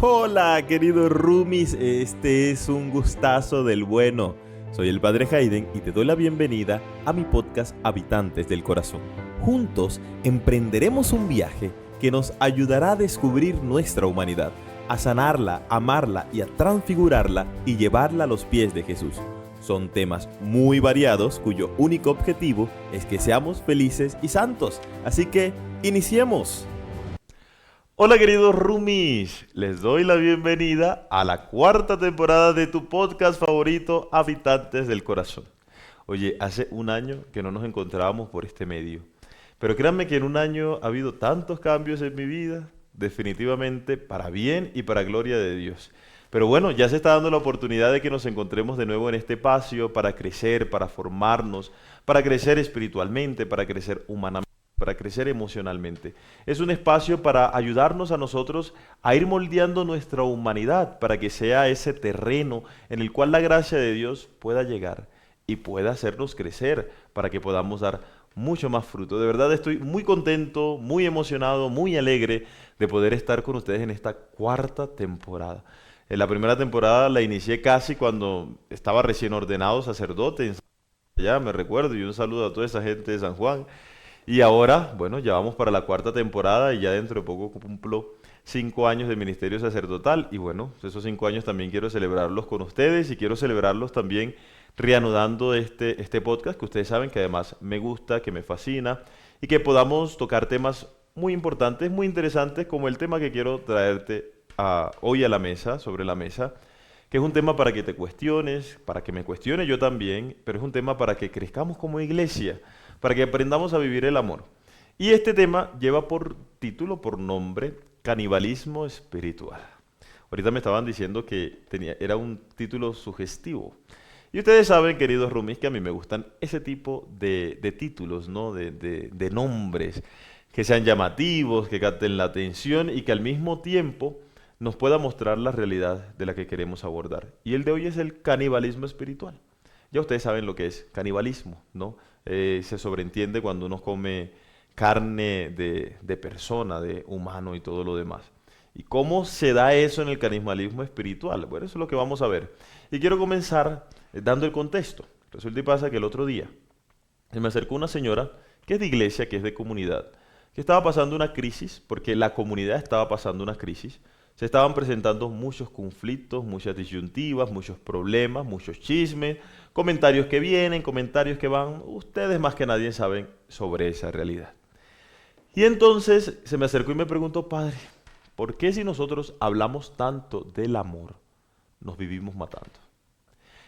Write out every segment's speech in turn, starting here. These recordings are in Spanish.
Hola, queridos roomies, este es un gustazo del bueno. Soy el Padre Hayden y te doy la bienvenida a mi podcast Habitantes del Corazón. Juntos emprenderemos un viaje que nos ayudará a descubrir nuestra humanidad, a sanarla, amarla y a transfigurarla y llevarla a los pies de Jesús. Son temas muy variados cuyo único objetivo es que seamos felices y santos. Así que, iniciemos. Hola queridos roomies, les doy la bienvenida a la cuarta temporada de tu podcast favorito, Habitantes del Corazón. Oye, hace un año que no nos encontrábamos por este medio, pero créanme que en un año ha habido tantos cambios en mi vida, definitivamente para bien y para gloria de Dios. Pero bueno, ya se está dando la oportunidad de que nos encontremos de nuevo en este espacio para crecer, para formarnos, para crecer espiritualmente, para crecer humanamente, para crecer emocionalmente. Es un espacio para ayudarnos a nosotros a ir moldeando nuestra humanidad, para que sea ese terreno en el cual la gracia de Dios pueda llegar y pueda hacernos crecer, para que podamos dar mucho más fruto. De verdad estoy muy contento, muy emocionado, muy alegre de poder estar con ustedes en esta cuarta temporada. En la primera temporada la inicié casi cuando estaba recién ordenado sacerdote en San Juan, ya me recuerdo, y un saludo a toda esa gente de San Juan. Y ahora, bueno, ya vamos para la cuarta temporada y ya dentro de poco cumplo 5 años de ministerio sacerdotal. Y bueno, esos 5 años también quiero celebrarlos con ustedes y quiero celebrarlos también reanudando este podcast que ustedes saben que además me gusta, que me fascina y que podamos tocar temas muy importantes, muy interesantes, como el tema que quiero traerte hoy a la mesa, sobre la mesa, que es un tema para que te cuestiones, para que me cuestione yo también, pero es un tema para que crezcamos como iglesia, para que aprendamos a vivir el amor. Y este tema lleva por título, por nombre, Canibalismo Espiritual. Ahorita me estaban diciendo que era un título sugestivo. Y ustedes saben, queridos roomies, que a mí me gustan ese tipo de títulos, ¿no? De nombres, que sean llamativos, que capten la atención y que al mismo tiempo nos pueda mostrar la realidad de la que queremos abordar. Y el de hoy es el canibalismo espiritual. Ya ustedes saben lo que es canibalismo, ¿no? Se sobreentiende cuando uno come carne de persona, de humano y todo lo demás. ¿Y cómo se da eso en el canibalismo espiritual? Bueno, eso es lo que vamos a ver. Y quiero comenzar dando el contexto. Resulta y pasa que el otro día se me acercó una señora que es de iglesia, que es de comunidad, que estaba pasando una crisis, porque la comunidad estaba pasando una crisis. Se estaban presentando muchos conflictos, muchas disyuntivas, muchos problemas, muchos chismes, comentarios que vienen, comentarios que van. Ustedes más que nadie saben sobre esa realidad. Y entonces se me acercó y me preguntó, padre, ¿por qué si nosotros hablamos tanto del amor, nos vivimos matando?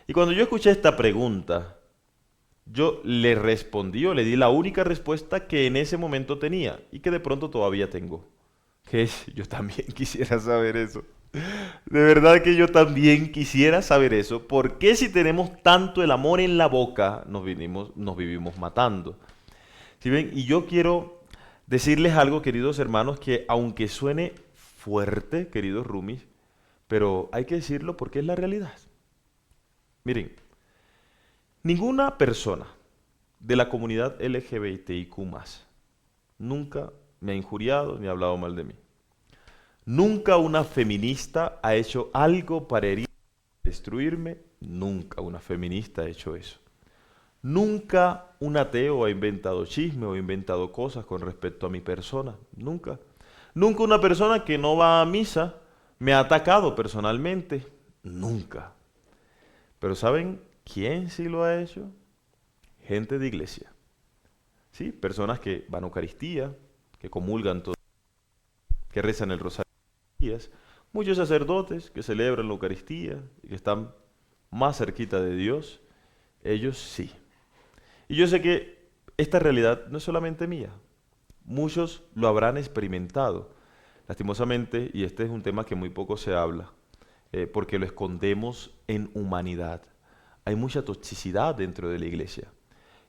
Y cuando yo escuché esta pregunta, yo le respondí o le di la única respuesta que en ese momento tenía y que de pronto todavía tengo. Que es, yo también quisiera saber eso. De verdad que yo también quisiera saber eso. ¿Por qué si tenemos tanto el amor en la boca nos vivimos matando? ¿Sí ven? Y yo quiero decirles algo, queridos hermanos, que aunque suene fuerte, queridos roomies, pero hay que decirlo porque es la realidad. Miren, ninguna persona de la comunidad LGBTIQ+, nunca me ha injuriado ni ha hablado mal de mí. Nunca una feminista ha hecho algo para herir, destruirme. Nunca una feminista ha hecho eso. Nunca un ateo ha inventado chisme o ha inventado cosas con respecto a mi persona. Nunca. Nunca una persona que no va a misa me ha atacado personalmente. Nunca. Pero ¿saben quién sí lo ha hecho? Gente de iglesia. ¿Sí? Personas que van a Eucaristía, que comulgan todo, que rezan el rosario. Muchos sacerdotes que celebran la Eucaristía y que están más cerquita de Dios, ellos sí. Y yo sé que esta realidad no es solamente mía, muchos lo habrán experimentado. Lastimosamente, y este es un tema que muy poco se habla, porque lo escondemos en humanidad. Hay mucha toxicidad dentro de la iglesia.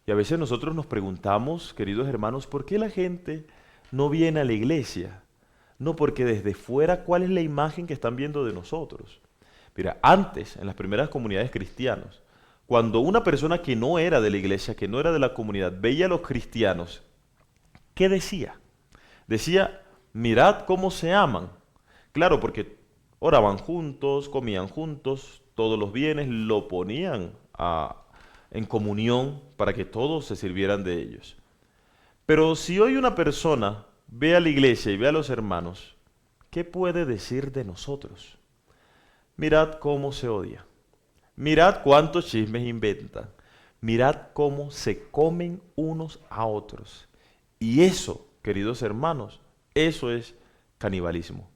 Y a veces nosotros nos preguntamos, queridos hermanos, ¿por qué la gente no viene a la iglesia? No, porque desde fuera, ¿cuál es la imagen que están viendo de nosotros? Mira, antes, en las primeras comunidades cristianas, cuando una persona que no era de la iglesia, que no era de la comunidad, veía a los cristianos, ¿qué decía? Decía, mirad cómo se aman. Claro, porque Oraban juntos, comían juntos, todos los bienes lo ponían en comunión para que todos se sirvieran de ellos. Pero si hoy una persona ve a la iglesia y ve a los hermanos, ¿qué puede decir de nosotros? Mirad cómo se odia. Mirad cuántos chismes inventan. Mirad cómo se comen unos a otros. Y eso, queridos hermanos, eso es canibalismo.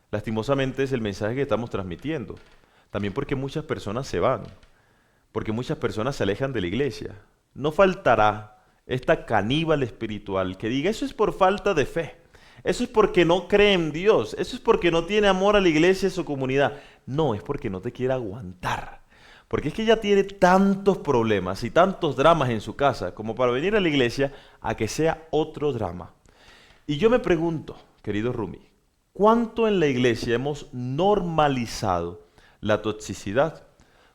Lastimosamente es el mensaje que estamos transmitiendo. También porque muchas personas se van, porque muchas personas se alejan de la iglesia. No faltará esta caníbal espiritual que diga, eso es por falta de fe, eso es porque no cree en Dios, eso es porque no tiene amor a la iglesia y a su comunidad. No, es porque no te quiere aguantar. Porque es que ella tiene tantos problemas y tantos dramas en su casa como para venir a la iglesia a que sea otro drama. Y yo me pregunto, querido Rumi, ¿cuánto en la iglesia hemos normalizado la toxicidad?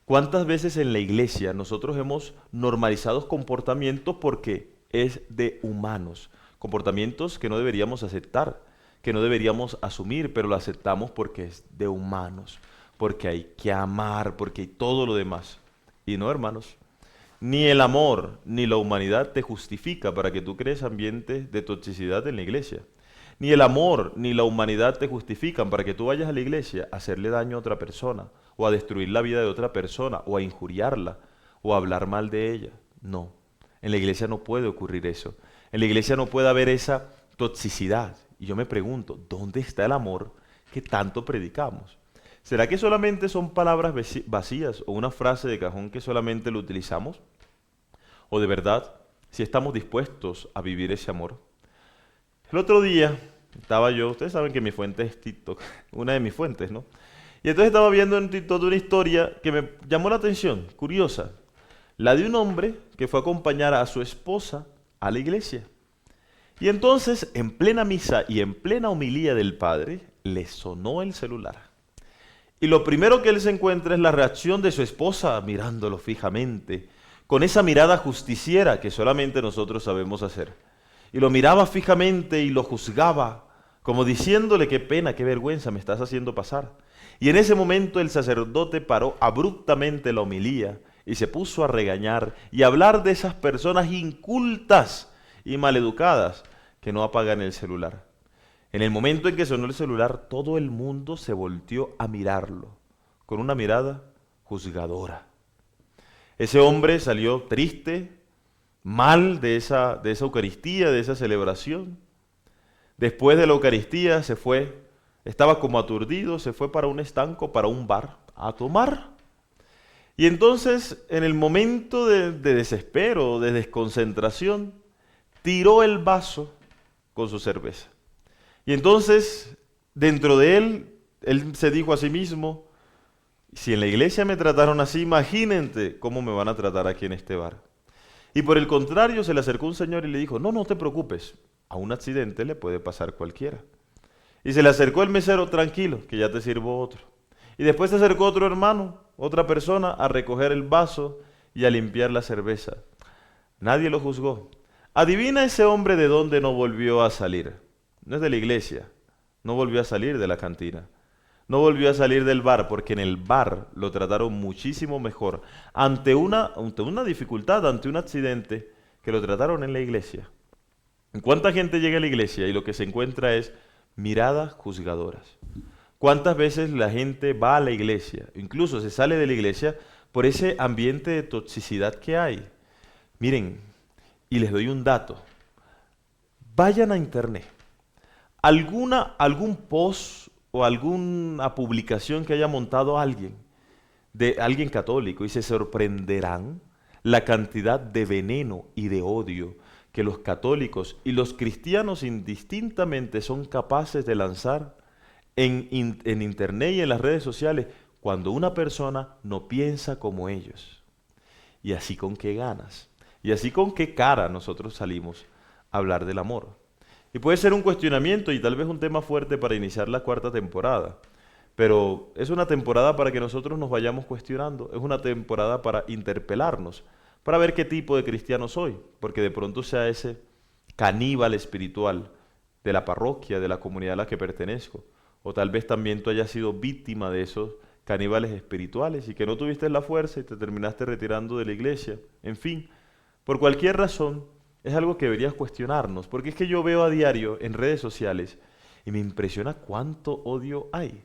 ¿Cuántas veces en la iglesia nosotros hemos normalizado comportamientos porque es de humanos? Comportamientos que no deberíamos aceptar, que no deberíamos asumir, pero lo aceptamos porque es de humanos, porque hay que amar, porque hay todo lo demás. Y no, hermanos, ni el amor ni la humanidad te justifica para que tú crees ambientes de toxicidad en la iglesia. Ni el amor ni la humanidad te justifican para que tú vayas a la iglesia a hacerle daño a otra persona, o a destruir la vida de otra persona, o a injuriarla, o a hablar mal de ella. No, en la iglesia no puede ocurrir eso. En la iglesia no puede haber esa toxicidad. Y yo me pregunto, ¿dónde está el amor que tanto predicamos? ¿Será que solamente son palabras vacías o una frase de cajón que solamente lo utilizamos? ¿O de verdad, si estamos dispuestos a vivir ese amor? El otro día estaba yo, ustedes saben que mi fuente es TikTok, una de mis fuentes, ¿no? Y entonces estaba viendo en TikTok una historia que me llamó la atención, curiosa. La de un hombre que fue a acompañar a su esposa a la iglesia. Y entonces, en plena misa y en plena homilía del padre, le sonó el celular. Y lo primero que él se encuentra es la reacción de su esposa mirándolo fijamente, con esa mirada justiciera que solamente nosotros sabemos hacer. Y lo miraba fijamente y lo juzgaba, como diciéndole qué pena, qué vergüenza me estás haciendo pasar. Y en ese momento el sacerdote paró abruptamente la homilía y se puso a regañar y a hablar de esas personas incultas y maleducadas que no apagan el celular. En el momento en que sonó el celular, todo el mundo se volteó a mirarlo, con una mirada juzgadora. Ese hombre salió triste, mal de esa Eucaristía, de esa celebración. Después de la Eucaristía se fue, estaba como aturdido, se fue para un estanco, para un bar, a tomar. Y entonces, en el momento de desespero, de desconcentración, tiró el vaso con su cerveza. Y entonces, dentro de él se dijo a sí mismo, si en la iglesia me trataron así, imagínate cómo me van a tratar aquí en este bar. Y por el contrario, se le acercó un señor y le dijo, no te preocupes, a un accidente le puede pasar cualquiera. Y se le acercó el mesero, tranquilo, que ya te sirvo otro. Y después se acercó otro hermano, otra persona, a recoger el vaso y a limpiar la cerveza. Nadie lo juzgó. Adivina ese hombre de dónde no volvió a salir. No es de la iglesia, no volvió a salir de la cantina, no volvió a salir del bar, porque en el bar lo trataron muchísimo mejor ante una dificultad, ante un accidente, que lo trataron en la iglesia. ¿Cuánta gente llega a la iglesia y lo que se encuentra es miradas juzgadoras? ¿Cuántas veces la gente va a la iglesia, incluso se sale de la iglesia por ese ambiente de toxicidad que hay? Miren, y les doy un dato. Vayan a internet. Algún post o alguna publicación que haya montado alguien, de alguien católico, y se sorprenderán la cantidad de veneno y de odio que los católicos y los cristianos indistintamente son capaces de lanzar en internet y en las redes sociales cuando una persona no piensa como ellos. Y así con qué ganas, y así con qué cara nosotros salimos a hablar del amor. Y puede ser un cuestionamiento y tal vez un tema fuerte para iniciar la cuarta temporada, pero es una temporada para que nosotros nos vayamos cuestionando, es una temporada para interpelarnos, para ver qué tipo de cristiano soy, porque de pronto sea ese caníbal espiritual de la parroquia, de la comunidad a la que pertenezco, O tal vez también tú hayas sido víctima de esos caníbales espirituales y que no tuviste la fuerza y te terminaste retirando de la iglesia. En fin, por cualquier razón, es algo que deberías cuestionarnos, porque es que yo veo a diario en redes sociales y me impresiona cuánto odio hay,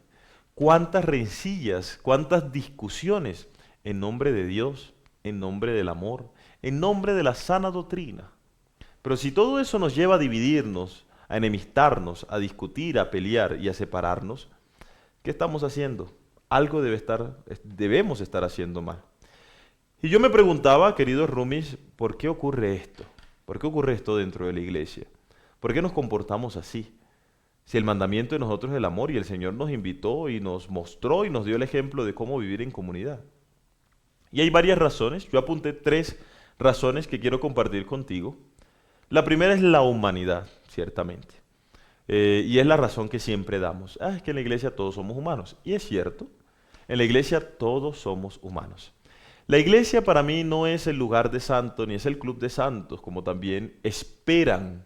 cuántas rencillas, cuántas discusiones en nombre de Dios, en nombre del amor, en nombre de la sana doctrina. Pero si todo eso nos lleva a dividirnos, a enemistarnos, a discutir, a pelear y a separarnos, ¿qué estamos haciendo? Algo debemos estar haciendo mal. Y yo me preguntaba, queridos roomies, ¿por qué ocurre esto? ¿Por qué ocurre esto dentro de la iglesia? ¿Por qué nos comportamos así? Si el mandamiento de nosotros es el amor y el Señor nos invitó y nos mostró y nos dio el ejemplo de cómo vivir en comunidad. Y hay varias razones, yo apunté 3 razones que quiero compartir contigo. La primera es la humanidad, ciertamente. Y es la razón que siempre damos. Es que en la iglesia todos somos humanos. Y es cierto, en la iglesia todos somos humanos. La iglesia para mí no es el lugar de santos ni es el club de santos, como también esperan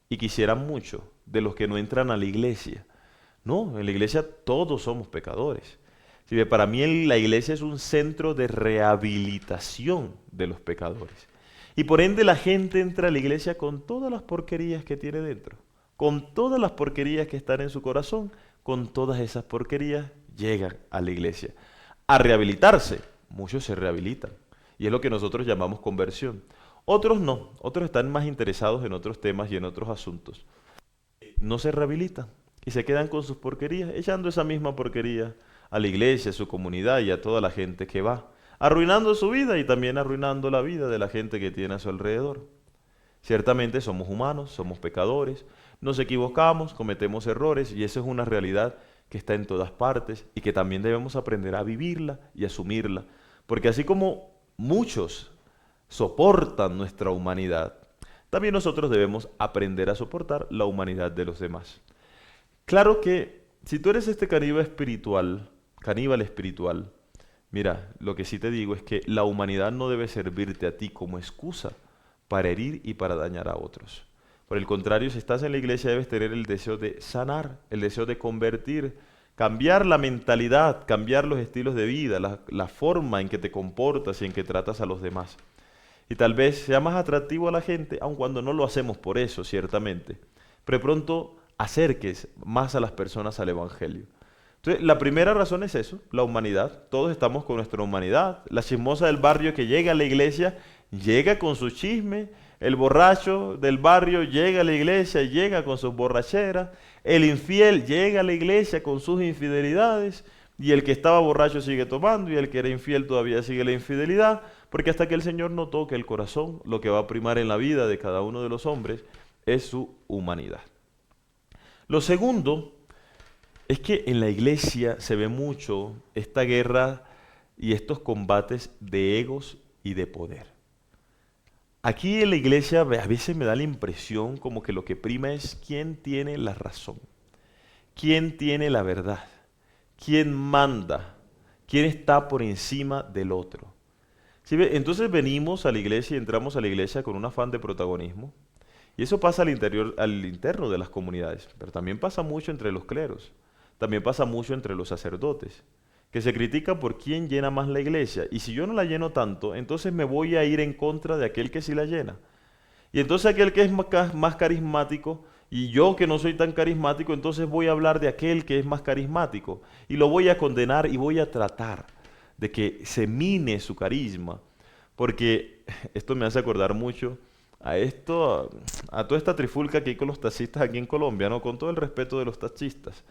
y quisieran mucho de los que no entran a la iglesia. No, en la iglesia todos somos pecadores. Para mí la iglesia es un centro de rehabilitación de los pecadores. Y por ende la gente entra a la iglesia con todas las porquerías que tiene dentro, con todas las porquerías que están en su corazón, con todas esas porquerías llegan a la iglesia. A rehabilitarse, muchos se rehabilitan. Y es lo que nosotros llamamos conversión. Otros no, otros están más interesados en otros temas y en otros asuntos. No se rehabilitan y se quedan con sus porquerías, echando esa misma porquería a la iglesia, a su comunidad y a toda la gente que va, arruinando su vida y también arruinando la vida de la gente que tiene a su alrededor. Ciertamente somos humanos, somos pecadores, nos equivocamos, cometemos errores y eso es una realidad que está en todas partes y que también debemos aprender a vivirla y asumirla, porque así como muchos soportan nuestra humanidad, también nosotros debemos aprender a soportar la humanidad de los demás. Claro que si tú eres este caníbal espiritual, mira, lo que sí te digo es que la humanidad no debe servirte a ti como excusa para herir y para dañar a otros. Por el contrario, si estás en la iglesia debes tener el deseo de sanar, el deseo de convertir, cambiar la mentalidad, cambiar los estilos de vida, la forma en que te comportas y en que tratas a los demás. Y tal vez sea más atractivo a la gente, aun cuando no lo hacemos por eso, ciertamente. Pero de pronto acerques más a las personas al Evangelio. Entonces, la primera razón es eso, la humanidad. Todos estamos con nuestra humanidad. La chismosa del barrio que llega a la iglesia, llega con su chisme. El borracho del barrio llega a la iglesia, llega con sus borracheras. El infiel llega a la iglesia con sus infidelidades. Y el que estaba borracho sigue tomando y el que era infiel todavía sigue la infidelidad. Porque hasta que el Señor no toque el corazón, lo que va a primar en la vida de cada uno de los hombres es su humanidad. Lo segundo es que en la iglesia se ve mucho esta guerra y estos combates de egos y de poder. Aquí en la iglesia a veces me da la impresión como que lo que prima es quién tiene la razón, quién tiene la verdad, quién manda, quién está por encima del otro. ¿Sí ve? Entonces venimos a la iglesia y entramos a la iglesia con un afán de protagonismo. Y eso pasa al interno de las comunidades, pero también pasa mucho entre los cleros, también pasa mucho entre los sacerdotes, que se critica por quién llena más la iglesia. Y si yo no la lleno tanto, entonces me voy a ir en contra de aquel que sí la llena. Y entonces aquel que es más carismático, y yo que no soy tan carismático, entonces voy a hablar de aquel que es más carismático. Y lo voy a condenar y voy a tratar de que se mine su carisma. Porque esto me hace acordar mucho a toda esta trifulca que hay con los taxistas aquí en Colombia, ¿no? Con todo el respeto de los taxistas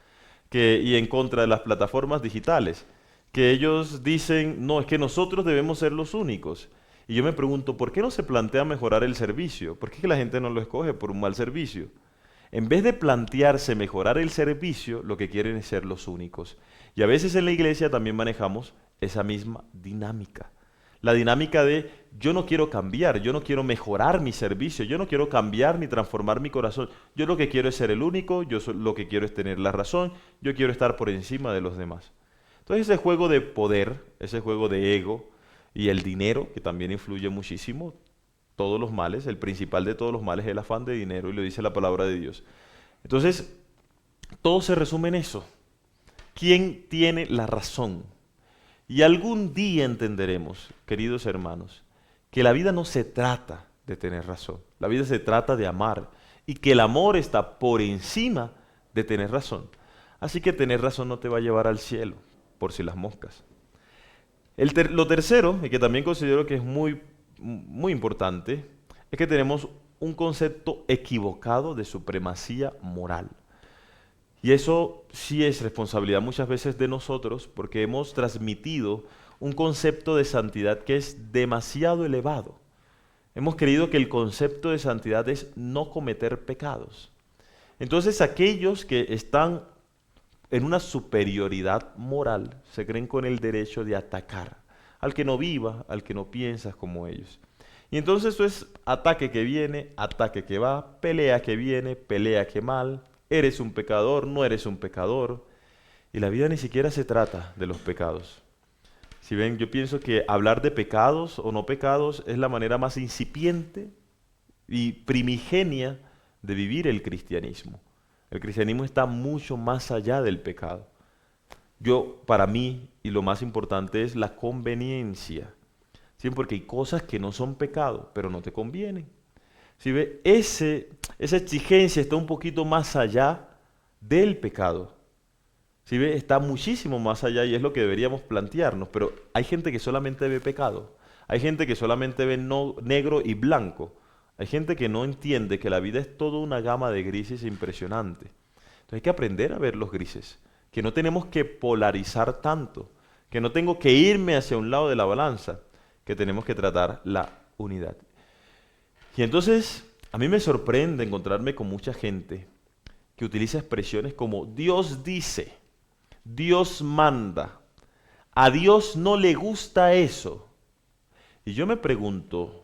y en contra de las plataformas digitales, que ellos dicen, no, es que nosotros debemos ser los únicos. Y yo me pregunto, ¿por qué no se plantea mejorar el servicio? ¿Por qué es que la gente no lo escoge por un mal servicio? En vez de plantearse mejorar el servicio, lo que quieren es ser los únicos. Y a veces en la iglesia también manejamos esa misma dinámica. La dinámica de yo no quiero cambiar, yo no quiero mejorar mi servicio, yo no quiero cambiar ni transformar mi corazón. Yo lo que quiero es ser el único, lo que quiero es tener la razón, yo quiero estar por encima de los demás. Entonces ese juego de poder, ese juego de ego y el dinero, que también influye muchísimo, todos los males, el principal de todos los males es el afán de dinero y lo dice la palabra de Dios. Entonces, todo se resume en eso. quién tiene la razón. Y algún día entenderemos, queridos hermanos, que la vida no se trata de tener razón. La vida se trata de amar y que el amor está por encima de tener razón. Así que tener razón no te va a llevar al cielo, por si las moscas. Lo tercero, y que también considero que es muy importante, es que tenemos un concepto equivocado de supremacía moral. Y eso sí es responsabilidad muchas veces de nosotros porque hemos transmitido un concepto de santidad que es demasiado elevado. Hemos creído que el concepto de santidad es no cometer pecados. Entonces aquellos que están en una superioridad moral se creen con el derecho de atacar al que no viva, al que no piensa como ellos. Y entonces eso es ataque que viene, ataque que va, pelea que viene, pelea que mal, eres un pecador, no eres un pecador. Y la vida ni siquiera se trata de los pecados. Si ven, yo pienso que hablar de pecados o no pecados es la manera más incipiente y primigenia de vivir el cristianismo. El cristianismo está mucho más allá del pecado. Para mí, y lo más importante es la conveniencia. ¿Sí? Porque hay cosas que no son pecado, pero no te convienen. ¿Sí ve? Esa exigencia está un poquito más allá del pecado. ¿Sí ve? Está muchísimo más allá y es lo que deberíamos plantearnos. Pero hay gente que solamente ve pecado. Hay gente que solamente ve negro y blanco. Hay gente que no entiende que la vida es toda una gama de grises impresionante. Entonces hay que aprender a ver los grises. Que no tenemos que polarizar tanto. Que no tengo que irme hacia un lado de la balanza. Que tenemos que tratar la unidad. Y entonces, a mí me sorprende encontrarme con mucha gente que utiliza expresiones como Dios dice, Dios manda, a Dios no le gusta eso. Y yo me pregunto,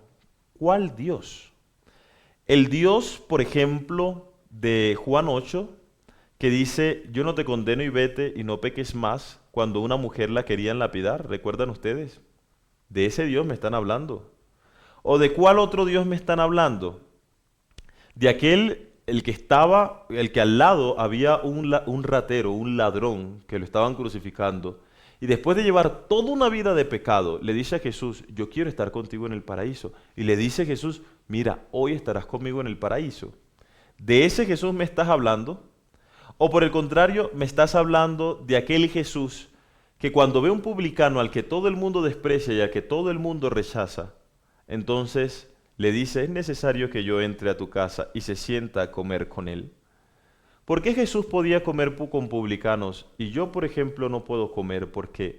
¿cuál Dios? El Dios, por ejemplo, de Juan 8, que dice, yo no te condeno y vete y no peques más, cuando una mujer la querían lapidar, ¿recuerdan ustedes? De ese Dios me están hablando. ¿O de cuál otro Dios me están hablando? De aquel, el que al lado había un ratero, un ladrón, que lo estaban crucificando. Y después de llevar toda una vida de pecado, le dice a Jesús, yo quiero estar contigo en el paraíso. Y le dice Jesús, mira, hoy estarás conmigo en el paraíso. ¿De ese Jesús me estás hablando? ¿O por el contrario, me estás hablando de aquel Jesús que cuando ve un publicano al que todo el mundo desprecia y al que todo el mundo rechaza, entonces le dice, es necesario que yo entre a tu casa y se sienta a comer con él? ¿Por qué Jesús podía comer con publicanos y yo, por ejemplo, no puedo comer porque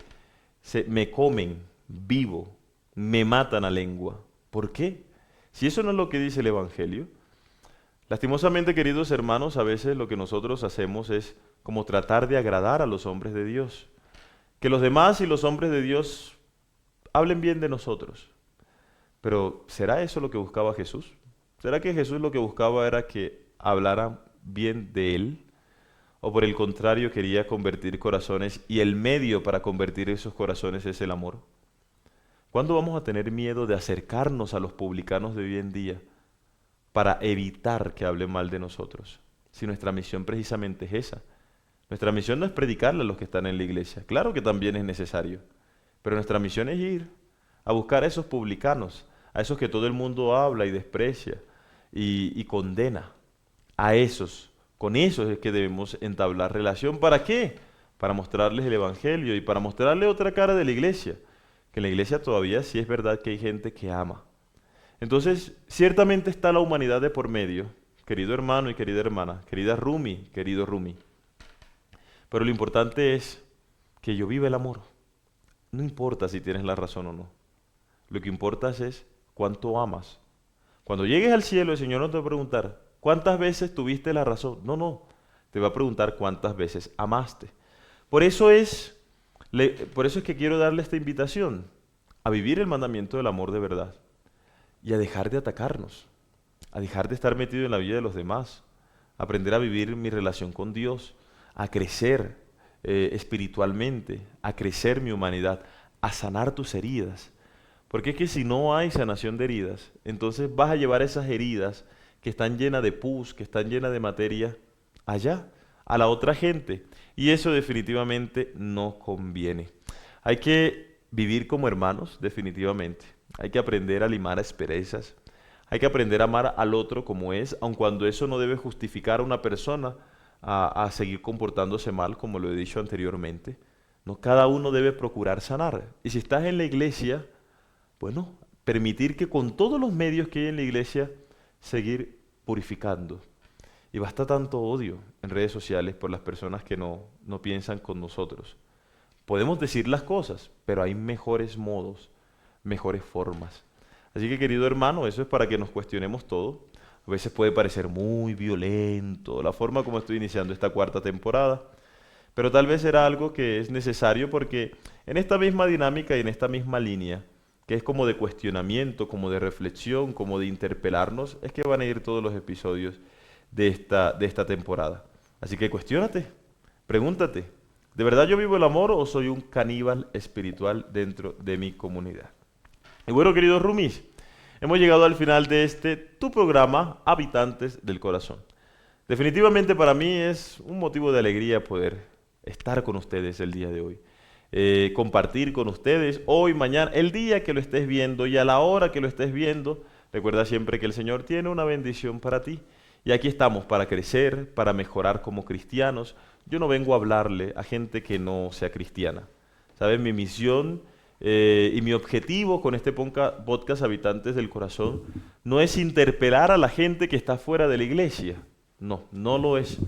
me comen vivo, me matan a lengua? ¿Por qué? Si eso no es lo que dice el Evangelio. Lastimosamente, queridos hermanos, a veces lo que nosotros hacemos es como tratar de agradar a los hombres de Dios. Que los demás y los hombres de Dios hablen bien de nosotros. Pero ¿será eso lo que buscaba Jesús? ¿Será que Jesús lo que buscaba era que hablaran bien de Él? ¿O por el contrario quería convertir corazones y el medio para convertir esos corazones es el amor? ¿Cuándo vamos a tener miedo de acercarnos a los publicanos de hoy en día para evitar que hablen mal de nosotros? Si nuestra misión precisamente es esa. Nuestra misión no es predicarle a los que están en la iglesia. Claro que también es necesario. Pero nuestra misión es ir a buscar a esos publicanos, a esos que todo el mundo habla y desprecia y condena. A esos, con esos es que debemos entablar relación. ¿Para qué? Para mostrarles el Evangelio y para mostrarles otra cara de la iglesia. Que en la iglesia todavía sí es verdad que hay gente que ama. Entonces, ciertamente está la humanidad de por medio, querido hermano y querida hermana, querida Rumi, querido Rumi. Pero lo importante es que yo viva el amor. No importa si tienes la razón o no. Lo que importa es cuánto amas. Cuando llegues al cielo, el Señor no te va a preguntar, ¿cuántas veces tuviste la razón? No. Te va a preguntar cuántas veces amaste. Por eso es que quiero darle esta invitación a vivir el mandamiento del amor de verdad y a dejar de atacarnos, a dejar de estar metido en la vida de los demás, a aprender a vivir mi relación con Dios, a crecer espiritualmente, a crecer mi humanidad, a sanar tus heridas. Porque es que si no hay sanación de heridas, entonces vas a llevar esas heridas que están llenas de pus, que están llenas de materia, allá, a la otra gente. Y eso definitivamente no conviene. Hay que vivir como hermanos, definitivamente. Hay que aprender a limar asperezas. Hay que aprender a amar al otro como es, aun cuando eso no debe justificar a una persona a seguir comportándose mal, como lo he dicho anteriormente. No, cada uno debe procurar sanar. Y si estás en la iglesia, bueno, permitir que con todos los medios que hay en la iglesia, seguir purificando. Y basta tanto odio en redes sociales por las personas que no piensan con nosotros. Podemos decir las cosas, pero hay mejores modos, mejores formas. Así que, querido hermano, eso es para que nos cuestionemos todo. A veces puede parecer muy violento la forma como estoy iniciando esta cuarta temporada, pero tal vez será algo que es necesario porque en esta misma dinámica y en esta misma línea, que es como de cuestionamiento, como de reflexión, como de interpelarnos, es que van a ir todos los episodios de esta temporada. Así que cuestiónate, pregúntate, ¿de verdad yo vivo el amor o soy un caníbal espiritual dentro de mi comunidad? Y bueno, queridos roomies, hemos llegado al final de tu programa, Habitantes del Corazón. Definitivamente para mí es un motivo de alegría poder estar con ustedes el día de hoy. Compartir con ustedes hoy, mañana, el día que lo estés viendo y a la hora que lo estés viendo. Recuerda siempre que el Señor tiene una bendición para ti. Y aquí estamos para crecer, para mejorar como cristianos. Yo no vengo a hablarle a gente que no sea cristiana. ¿Saben? Mi misión y mi objetivo con este podcast Habitantes del Corazón no es interpelar a la gente que está fuera de la iglesia. No, no lo es.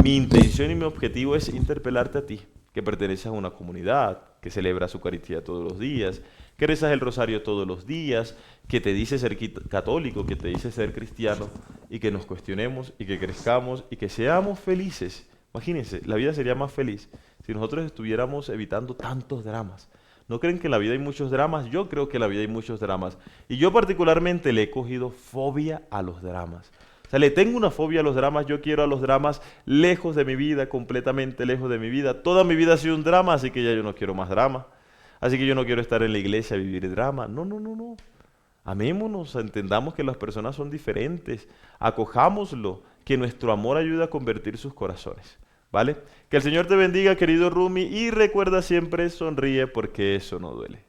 Mi intención y mi objetivo es interpelarte a ti, que perteneces a una comunidad, que celebra su Eucaristía todos los días, que rezas el rosario todos los días, que te dice ser católico, que te dice ser cristiano, y que nos cuestionemos y que crezcamos y que seamos felices. Imagínense, la vida sería más feliz si nosotros estuviéramos evitando tantos dramas. ¿No creen que en la vida hay muchos dramas? Yo creo que en la vida hay muchos dramas. Y yo particularmente le he cogido fobia a los dramas. O sea, le tengo una fobia a los dramas, yo quiero a los dramas lejos de mi vida, completamente lejos de mi vida. Toda mi vida ha sido un drama, así que ya yo no quiero más drama. Así que yo no quiero estar en la iglesia a vivir drama. No, no, no, no. Amémonos, entendamos que las personas son diferentes. Acojámoslo, que nuestro amor ayuda a convertir sus corazones. ¿Vale? Que el Señor te bendiga, querido Rumi, y recuerda siempre, sonríe porque eso no duele.